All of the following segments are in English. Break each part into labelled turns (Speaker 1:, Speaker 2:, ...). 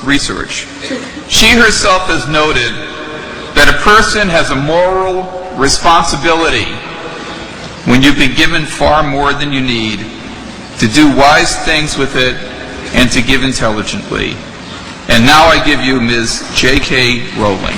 Speaker 1: research. She herself has noted that a person has a moral responsibility when you've been given far more than you need to do wise things with it and to give intelligently. And now I give you Ms. J.K. Rowling.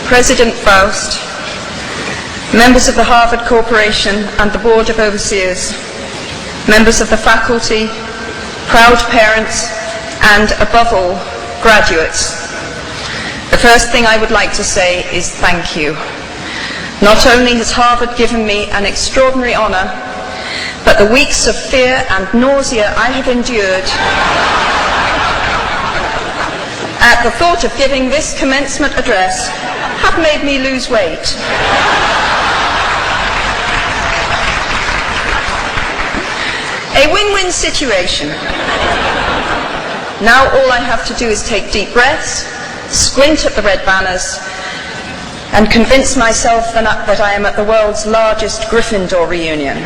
Speaker 2: President Faust, members of the Harvard Corporation and the Board of Overseers, members of the faculty, proud parents, and above all, graduates. The first thing I would like to say is thank you. Not only has Harvard given me an extraordinary honor, but the weeks of fear and nausea I have endured at the thought of giving this commencement address have made me lose weight. A win-win situation. Now all I have to do is take deep breaths, squint at the red banners, and convince myself that I am at the world's largest Gryffindor reunion.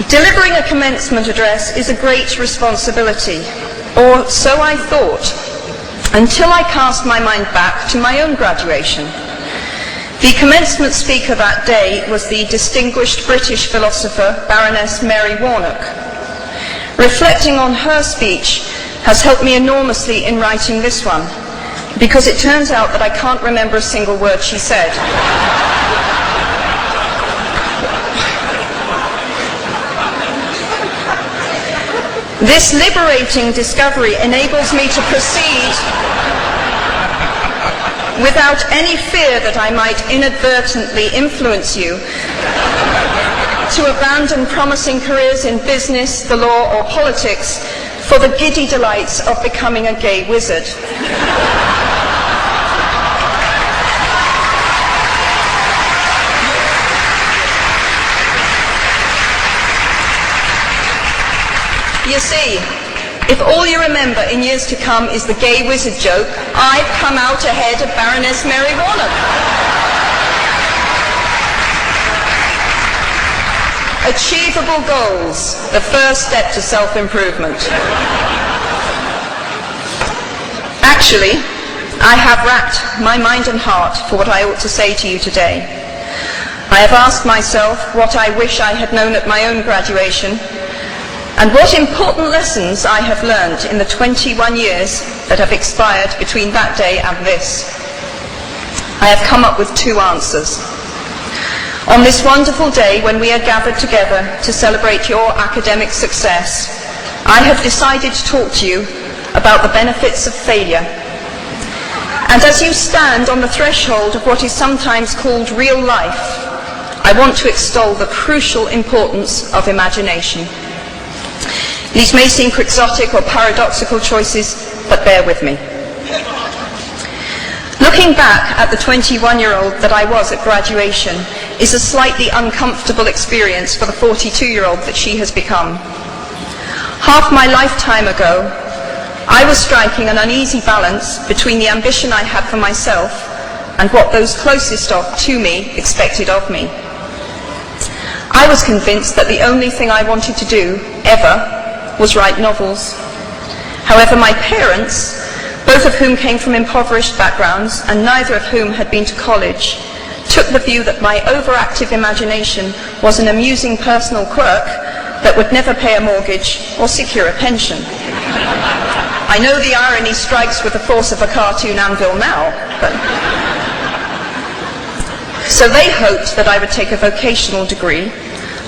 Speaker 2: Delivering a commencement address is a great responsibility, or so I thought, until I cast my mind back to my own graduation. The commencement speaker that day was the distinguished British philosopher Baroness Mary Warnock. Reflecting on her speech has helped me enormously in writing this one, because it turns out that I can't remember a single word she said. This liberating discovery enables me to proceed without any fear that I might inadvertently influence you to abandon promising careers in business, the law, or politics for the giddy delights of becoming a gay wizard. You see, if all you remember in years to come is the gay wizard joke, I've come out ahead of Baroness Mary Warnock. Achievable goals, the first step to self-improvement. Actually, I have racked my mind and heart for what I ought to say to you today. I have asked myself what I wish I had known at my own graduation, and what important lessons I have learned in the 21 years that have expired between that day and this. I have come up with two answers. On this wonderful day when we are gathered together to celebrate your academic success, I have decided to talk to you about the benefits of failure. And as you stand on the threshold of what is sometimes called real life, I want to extol the crucial importance of imagination. These may seem quixotic or paradoxical choices, but bear with me. Looking back at the 21-year-old that I was at graduation is a slightly uncomfortable experience for the 42-year-old that she has become. Half my lifetime ago, I was striking an uneasy balance between the ambition I had for myself and what those closest to me expected of me. I was convinced that the only thing I wanted to do, ever, was write novels. However, my parents, both of whom came from impoverished backgrounds and neither of whom had been to college, took the view that my overactive imagination was an amusing personal quirk that would never pay a mortgage or secure a pension. I know the irony strikes with the force of a cartoon anvil now, but... So they hoped that I would take a vocational degree.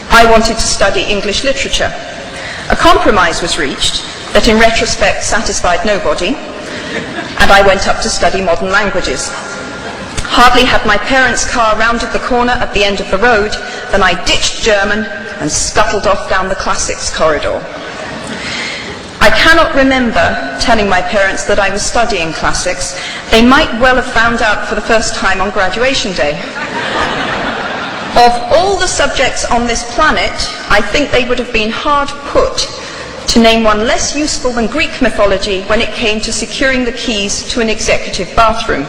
Speaker 2: I wanted to study English literature. A compromise was reached that in retrospect satisfied nobody, and I went up to study modern languages. Hardly had my parents' car rounded the corner at the end of the road than I ditched German and scuttled off down the classics corridor. I cannot remember telling my parents that I was studying classics. They might well have found out for the first time on graduation day. Of all the subjects on this planet, I think they would have been hard put to name one less useful than Greek mythology when it came to securing the keys to an executive bathroom.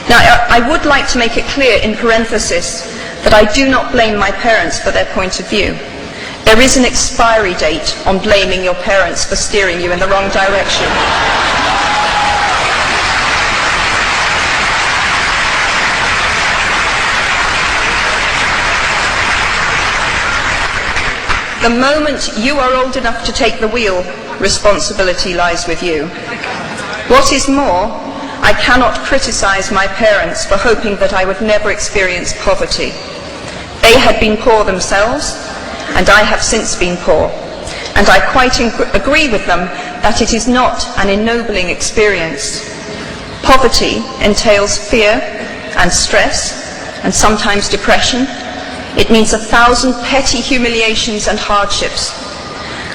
Speaker 2: Now, I would like to make it clear in parenthesis that I do not blame my parents for their point of view. There is an expiry date on blaming your parents for steering you in the wrong direction. The moment you are old enough to take the wheel, responsibility lies with you. What is more, I cannot criticize my parents for hoping that I would never experience poverty. They had been poor themselves, and I have since been poor. And I quite agree with them that it is not an ennobling experience. Poverty entails fear and stress, and sometimes depression. It means 1,000 petty humiliations and hardships.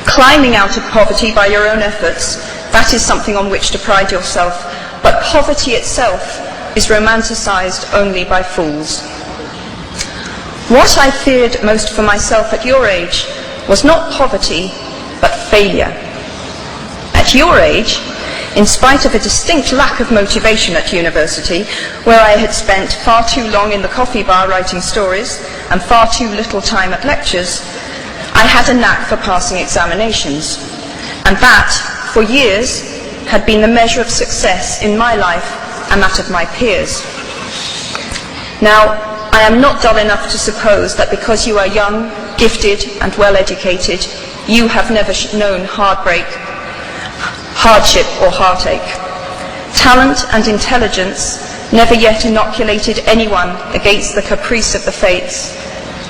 Speaker 2: Climbing out of poverty by your own efforts, that is something on which to pride yourself. But poverty itself is romanticized only by fools. What I feared most for myself at your age was not poverty, but failure. At your age, in spite of a distinct lack of motivation at university, where I had spent far too long in the coffee bar writing stories and far too little time at lectures, I had a knack for passing examinations. And that, for years, had been the measure of success in my life and that of my peers. Now, I am not dull enough to suppose that because you are young, gifted, and well-educated, you have never known heartbreak, hardship, or heartache. Talent and intelligence never yet inoculated anyone against the caprice of the fates,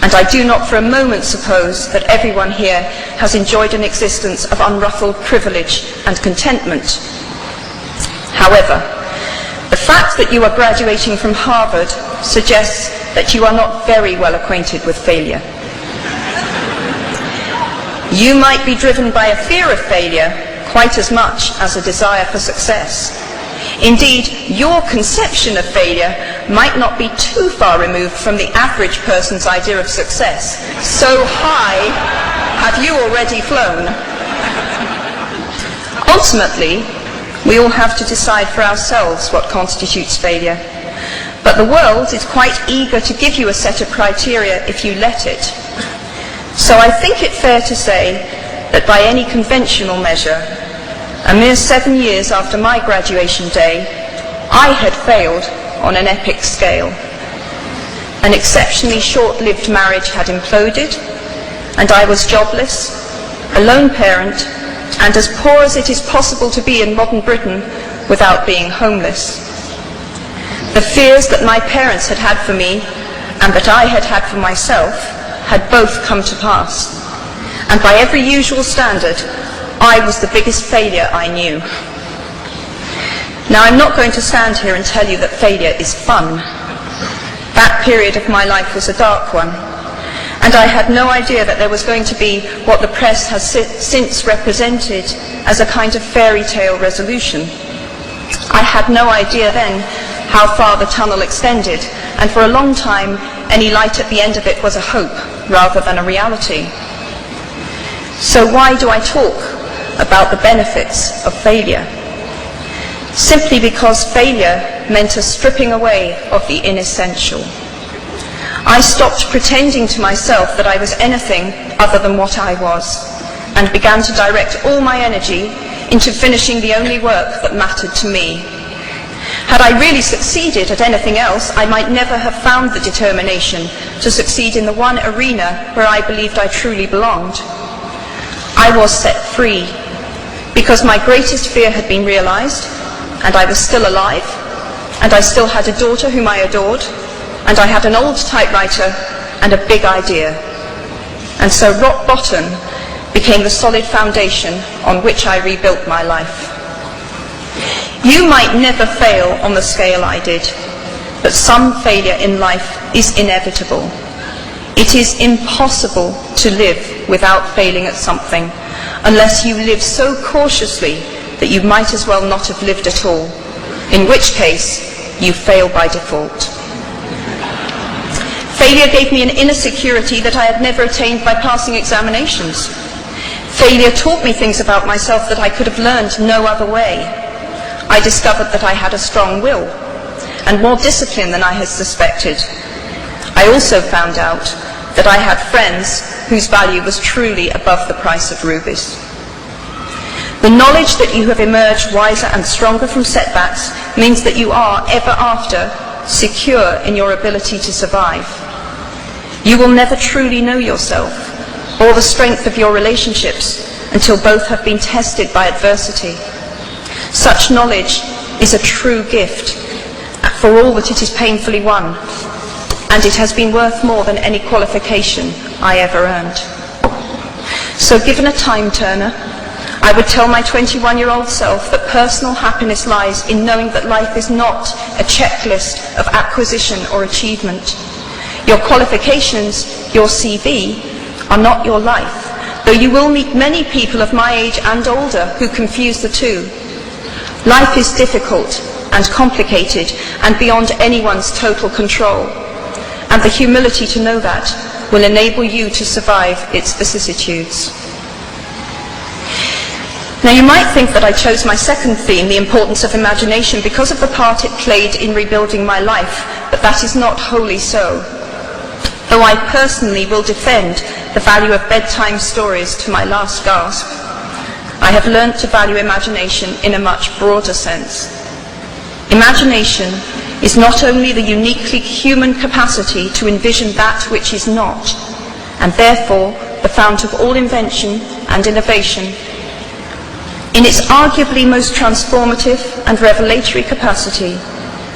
Speaker 2: and I do not for a moment suppose that everyone here has enjoyed an existence of unruffled privilege and contentment. However, the fact that you are graduating from Harvard suggests that you are not very well acquainted with failure. You might be driven by a fear of failure quite as much as a desire for success. Indeed, your conception of failure might not be too far removed from the average person's idea of success. So high have you already flown. Ultimately, we all have to decide for ourselves what constitutes failure. But the world is quite eager to give you a set of criteria if you let it. So I think it fair to say that by any conventional measure, a mere 7 years after my graduation day, I had failed on an epic scale. An exceptionally short-lived marriage had imploded, and I was jobless, a lone parent, and as poor as it is possible to be in modern Britain without being homeless. The fears that my parents had had for me and that I had had for myself had both come to pass. And by every usual standard, I was the biggest failure I knew. Now, I'm not going to stand here and tell you that failure is fun. That period of my life was a dark one, and I had no idea that there was going to be what the press has since represented as a kind of fairy tale resolution. I had no idea then how far the tunnel extended, and for a long time, any light at the end of it was a hope rather than a reality. So why do I talk about the benefits of failure? Simply because failure meant a stripping away of the inessential. I stopped pretending to myself that I was anything other than what I was, and began to direct all my energy into finishing the only work that mattered to me. Had I really succeeded at anything else, I might never have found the determination to succeed in the one arena where I believed I truly belonged. I was set free because my greatest fear had been realized, and I was still alive, and I still had a daughter whom I adored, and I had an old typewriter and a big idea. And so rock bottom became the solid foundation on which I rebuilt my life. You might never fail on the scale I did, but some failure in life is inevitable. It is impossible to live without failing at something, unless you live so cautiously that you might as well not have lived at all, in which case you fail by default. Failure gave me an inner security that I had never attained by passing examinations. Failure taught me things about myself that I could have learned no other way. I discovered that I had a strong will, and more discipline than I had suspected. I also found out that I had friends whose value was truly above the price of rubies. The knowledge that you have emerged wiser and stronger from setbacks means that you are, ever after, secure in your ability to survive. You will never truly know yourself or the strength of your relationships until both have been tested by adversity. Such knowledge is a true gift for all that it is painfully won, and it has been worth more than any qualification I ever earned. So given a time turner, I would tell my 21-year-old self that personal happiness lies in knowing that life is not a checklist of acquisition or achievement. Your qualifications, your CV, are not your life, though you will meet many people of my age and older who confuse the two. Life is difficult and complicated and beyond anyone's total control, and the humility to know that will enable you to survive its vicissitudes. Now you might think that I chose my second theme, the importance of imagination, because of the part it played in rebuilding my life, but that is not wholly so. Though I personally will defend the value of bedtime stories to my last gasp, I have learnt to value imagination in a much broader sense. Imagination is not only the uniquely human capacity to envision that which is not, and therefore the fount of all invention and innovation. In its arguably most transformative and revelatory capacity,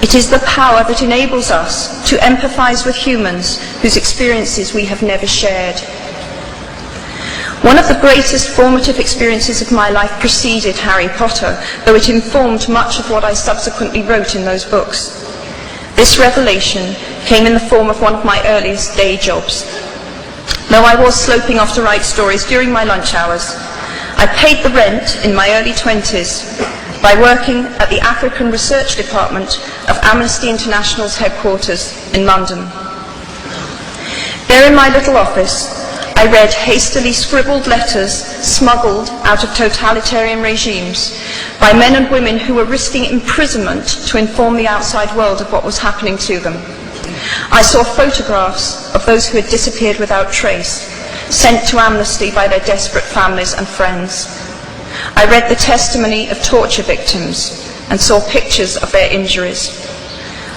Speaker 2: it is the power that enables us to empathize with humans whose experiences we have never shared. One of the greatest formative experiences of my life preceded Harry Potter, though it informed much of what I subsequently wrote in those books. This revelation came in the form of one of my earliest day jobs. Though I was sloping off to write stories during my lunch hours, I paid the rent in my early 20s by working at the African Research Department of Amnesty International's headquarters in London. There in my little office, I read hastily scribbled letters smuggled out of totalitarian regimes by men and women who were risking imprisonment to inform the outside world of what was happening to them. I saw photographs of those who had disappeared without trace, sent to amnesty by their desperate families and friends. I read the testimony of torture victims and saw pictures of their injuries.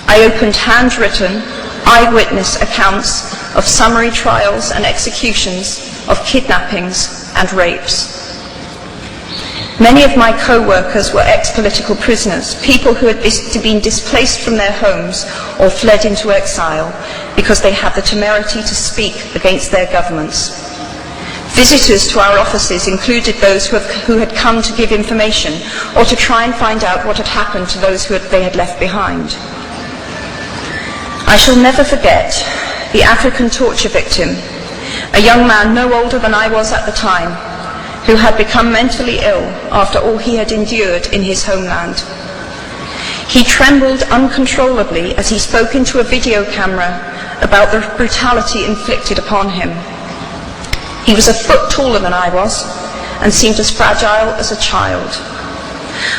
Speaker 2: I opened handwritten, eyewitness accounts of summary trials and executions, of kidnappings and rapes. Many of my co-workers were ex-political prisoners, people who had been displaced from their homes or fled into exile because they had the temerity to speak against their governments. Visitors to our offices included those who had come to give information or to try and find out what had happened to those they had left behind. I shall never forget the African torture victim, a young man no older than I was at the time, who had become mentally ill after all he had endured in his homeland. He trembled uncontrollably as he spoke into a video camera about the brutality inflicted upon him. He was a foot taller than I was and seemed as fragile as a child.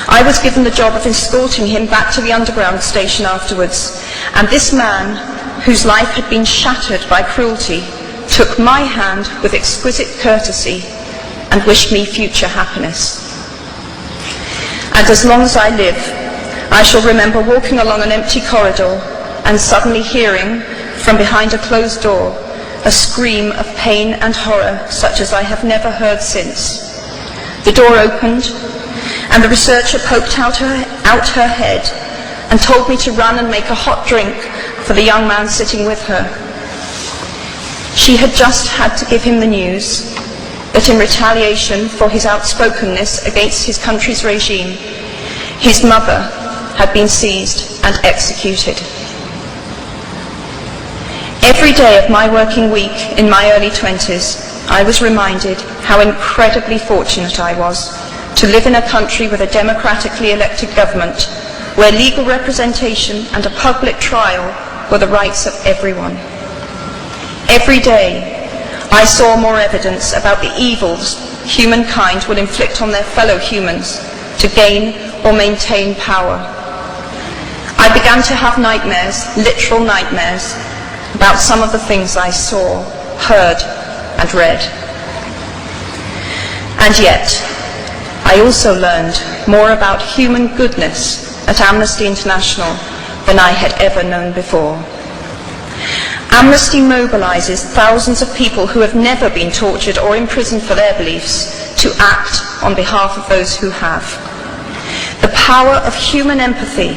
Speaker 2: I was given the job of escorting him back to the underground station afterwards, and this man, whose life had been shattered by cruelty, took my hand with exquisite courtesy and wished me future happiness. And as long as I live, I shall remember walking along an empty corridor and suddenly hearing, from behind a closed door, a scream of pain and horror such as I have never heard since. The door opened, and the researcher poked out her head and told me to run and make a hot drink for the young man sitting with her. She had just had to give him the news that in retaliation for his outspokenness against his country's regime, His mother had been seized and executed. Every day of my working week in my early 20s, I was reminded how incredibly fortunate I was to live in a country with a democratically elected government where legal representation and a public trial were the rights of everyone. Every day, I saw more evidence about the evils humankind will inflict on their fellow humans to gain or maintain power. I began to have nightmares, literal nightmares, about some of the things I saw, heard, and read. And yet, I also learned more about human goodness at Amnesty International than I had ever known before. Amnesty mobilises thousands of people who have never been tortured or imprisoned for their beliefs to act on behalf of those who have. The power of human empathy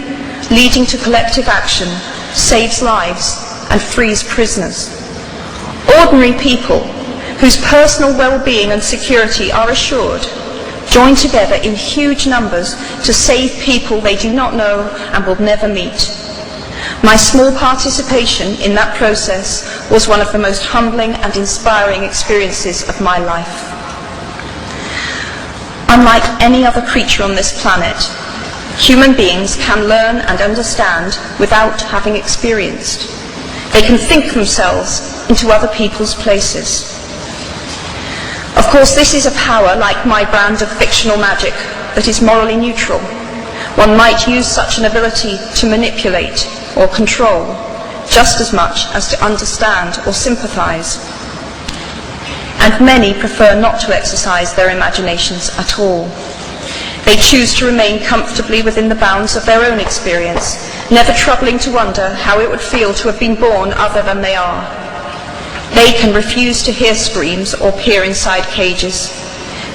Speaker 2: leading to collective action saves lives and frees prisoners. Ordinary people whose personal well-being and security are assured join together in huge numbers to save people they do not know and will never meet. My small participation in that process was one of the most humbling and inspiring experiences of my life. Unlike any other creature on this planet, human beings can learn and understand without having experienced. They can think themselves into other people's places. Of course, this is a power like my brand of fictional magic that is morally neutral. One might use such an ability to manipulate or control just as much as to understand or sympathise. And many prefer not to exercise their imaginations at all. They choose to remain comfortably within the bounds of their own experience, never troubling to wonder how it would feel to have been born other than they are. They can refuse to hear screams or peer inside cages.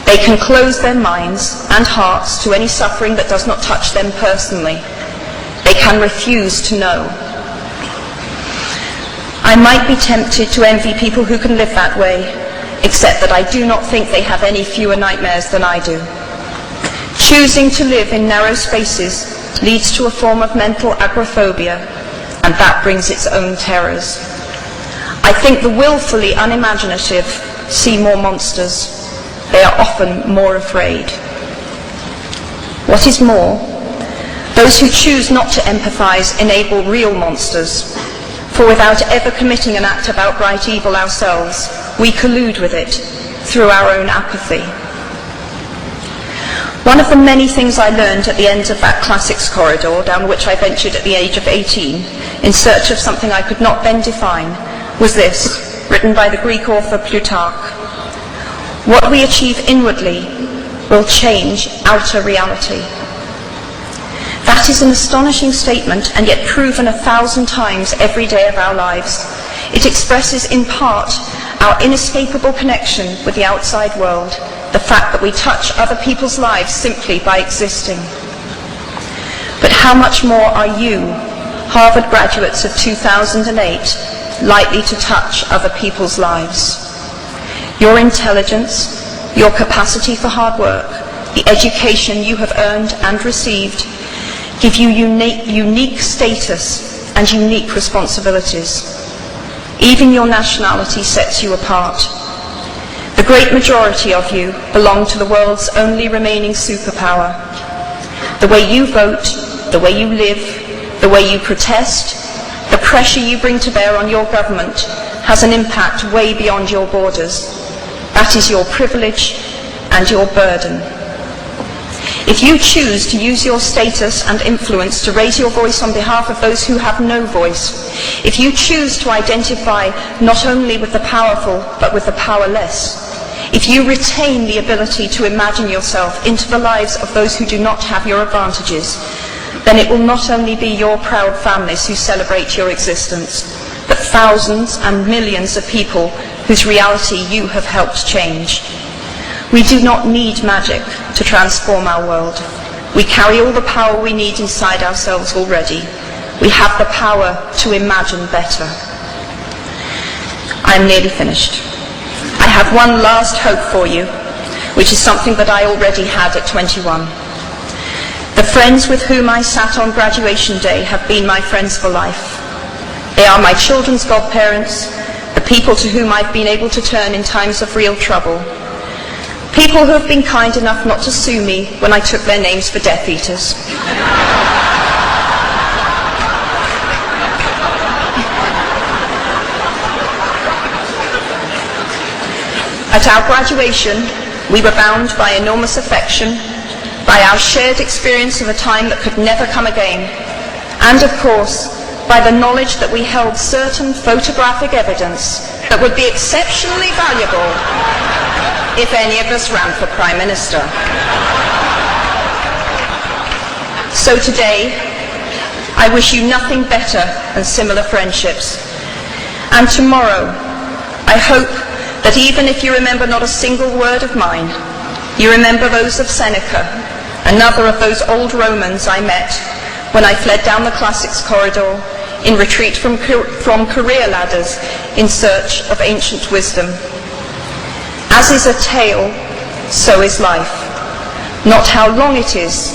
Speaker 2: They can close their minds and hearts to any suffering that does not touch them personally. They can refuse to know. I might be tempted to envy people who can live that way, except that I do not think they have any fewer nightmares than I do. Choosing to live in narrow spaces leads to a form of mental agoraphobia, and that brings its own terrors. I think the willfully unimaginative see more monsters. They are often more afraid. What is more, those who choose not to empathise enable real monsters, for without ever committing an act of outright evil ourselves, we collude with it through our own apathy. One of the many things I learned at the end of that classics corridor down which I ventured at the age of 18 in search of something I could not then define was this, written by the Greek author Plutarch. What we achieve inwardly will change outer reality. That is an astonishing statement, and yet proven 1,000 times every day of our lives. It expresses in part our inescapable connection with the outside world, the fact that we touch other people's lives simply by existing. But how much more are you, Harvard graduates of 2008, likely to touch other people's lives? Your intelligence, your capacity for hard work, the education you have earned and received, give you unique status and unique responsibilities. Even your nationality sets you apart. The great majority of you belong to the world's only remaining superpower. The way you vote, the way you live, the way you protest, the pressure you bring to bear on your government has an impact way beyond your borders. That is your privilege and your burden. If you choose to use your status and influence to raise your voice on behalf of those who have no voice, if you choose to identify not only with the powerful but with the powerless, if you retain the ability to imagine yourself into the lives of those who do not have your advantages, then it will not only be your proud families who celebrate your existence, but thousands and millions of people whose reality you have helped change. We do not need magic to transform our world. We carry all the power we need inside ourselves already. We have the power to imagine better. I am nearly finished. I have one last hope for you, which is something that I already had at 21. The friends with whom I sat on graduation day have been my friends for life. They are my children's godparents, the people to whom I've been able to turn in times of real trouble. People who have been kind enough not to sue me when I took their names for Death Eaters. At our graduation, we were bound by enormous affection, by our shared experience of a time that could never come again, and of course, by the knowledge that we held certain photographic evidence that would be exceptionally valuable if any of us ran for Prime Minister. So today, I wish you nothing better than similar friendships. And tomorrow, I hope that even if you remember not a single word of mine, you remember those of Seneca, another of those old Romans I met when I fled down the classics corridor in retreat from career ladders in search of ancient wisdom. As is a tale, so is life. Not how long it is,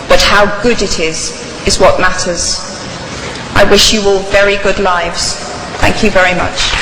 Speaker 2: but how good it is what matters. I wish you all very good lives. Thank you very much.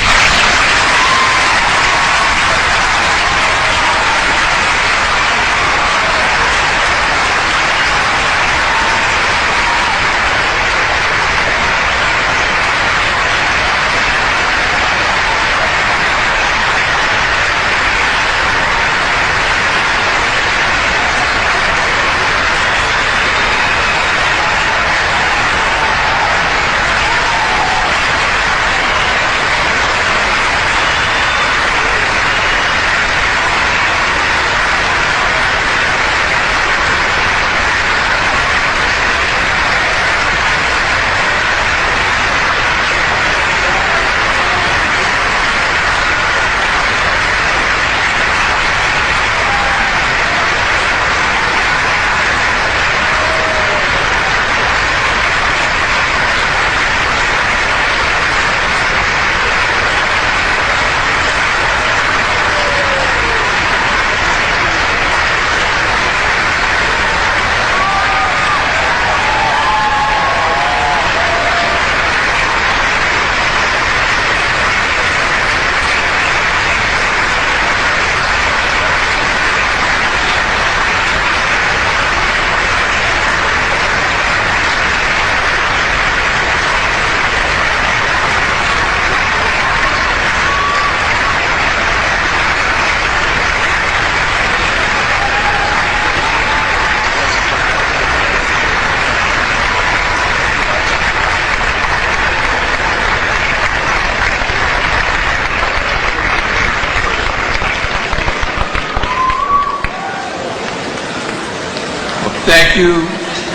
Speaker 1: Thank you,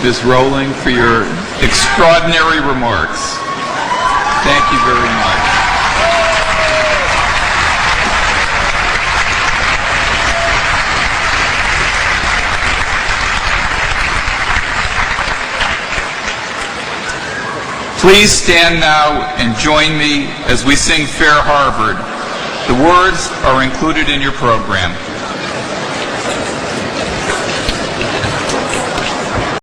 Speaker 1: Ms. Rowling, for your extraordinary remarks. Thank you very much. Please stand now and join me as we sing Fair Harvard. The words are included in your program.